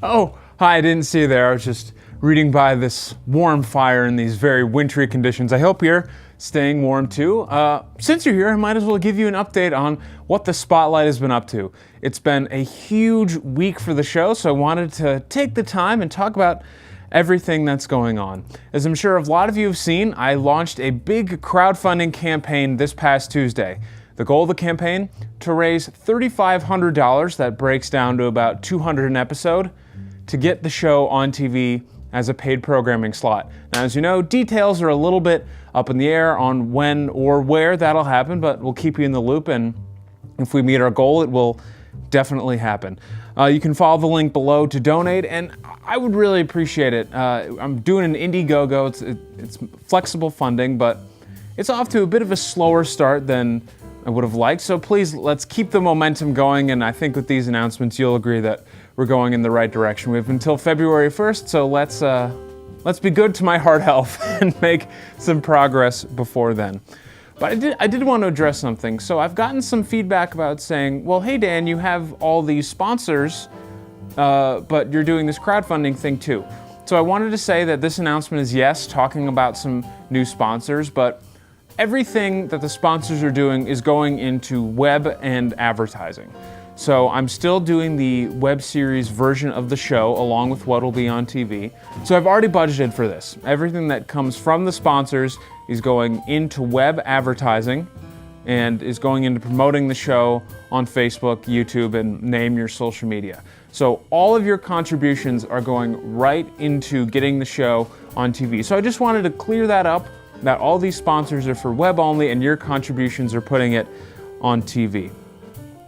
Oh, hi, I didn't see you there. I was just reading by this warm fire in these very wintry conditions. I hope you're staying warm too. Since you're here, I might as well give you an update on what the Spotlight has been up to. It's been a huge week for the show, so I wanted to take the time and talk about everything that's going on. As I'm sure a lot of you have seen, I launched a big crowdfunding campaign this past Tuesday. The goal of the campaign? To raise $3,500, that breaks down to about $200 an episode, to get the show on TV as a paid programming slot. Now, as you know, details are a little bit up in the air on when or where that'll happen, but we'll keep you in the loop, and if we meet our goal, it will definitely happen. You can follow the link below to donate, and I would really appreciate it. I'm doing an IndieGoGo. It's flexible funding, but it's off to a bit of a slower start than I would have liked, so please, let's keep the momentum going, and I think with these announcements, you'll agree that we're going in the right direction. We have until February 1st, so let's be good to my heart health and make some progress before then. But I did want to address something. So I've gotten some feedback about saying, well, hey Dan, you have all these sponsors, but you're doing this crowdfunding thing too. So I wanted to say that this announcement is, yes, talking about some new sponsors, but everything that the sponsors are doing is going into web and advertising. So I'm still doing the web series version of the show along with what will be on TV. So I've already budgeted for this. Everything that comes from the sponsors is going into web advertising and is going into promoting the show on Facebook, YouTube, and name your social media. So all of your contributions are going right into getting the show on TV. So I just wanted to clear that up, that all these sponsors are for web only and your contributions are putting it on TV.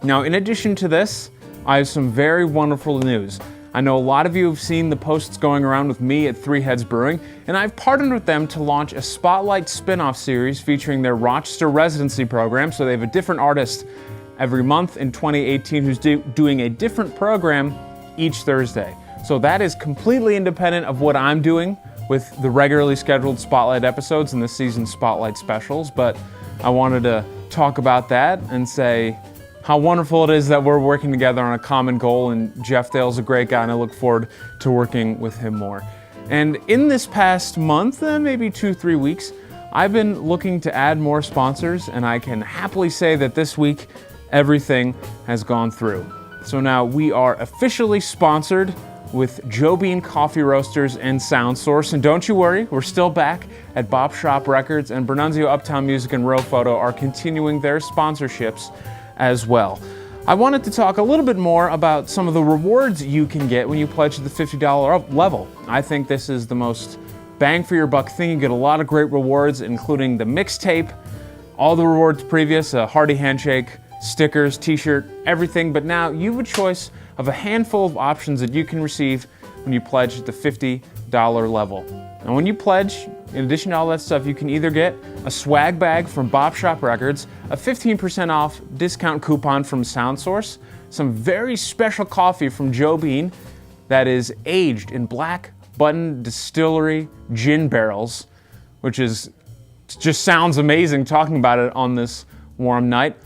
Now, in addition to this, I have some very wonderful news. I know a lot of you have seen the posts going around with me at Three Heads Brewing, and I've partnered with them to launch a Spotlight spin-off series featuring their Rochester residency program. So they have a different artist every month in 2018 who's doing a different program each Thursday. So that is completely independent of what I'm doing with the regularly scheduled Spotlight episodes and this season's Spotlight specials, but I wanted to talk about that and say how wonderful it is that we're working together on a common goal, and Jeff Dale's a great guy and I look forward to working with him more. And in this past month, maybe 2-3 weeks, I've been looking to add more sponsors, and I can happily say that this week everything has gone through. So now we are officially sponsored with Joe Bean Coffee Roasters and Sound Source, and don't you worry, we're still back at Bop Shop Records, and Bernunzio Uptown Music and Row Photo are continuing their sponsorships as well. I wanted to talk a little bit more about some of the rewards you can get when you pledge to the $50 level. I think this is the most bang for your buck thing. You get a lot of great rewards, including the mixtape, all the rewards previous, a hearty handshake, stickers, t-shirt, everything, but now you have a choice of a handful of options that you can receive when you pledge at the $50 level. And when you pledge, in addition to all that stuff, you can either get a swag bag from Bop Shop Records, a 15% off discount coupon from Sound Source, some very special coffee from Joe Bean that is aged in Black Button Distillery gin barrels, which just sounds amazing talking about it on this warm night.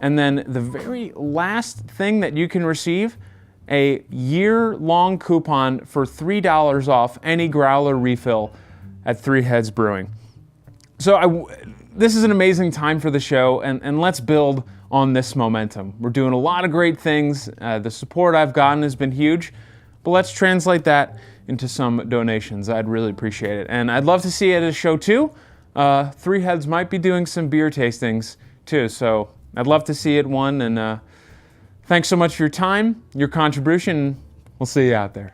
And then the very last thing that you can receive, a year-long coupon for $3 off any growler refill at Three Heads Brewing. So this is an amazing time for the show, and let's build on this momentum. We're doing a lot of great things. The support I've gotten has been huge, but let's translate that into some donations. I'd really appreciate it. And I'd love to see it at a show too. Three Heads might be doing some beer tastings too, so I'd love to see it one, and thanks so much for your time, your contribution. We'll see you out there.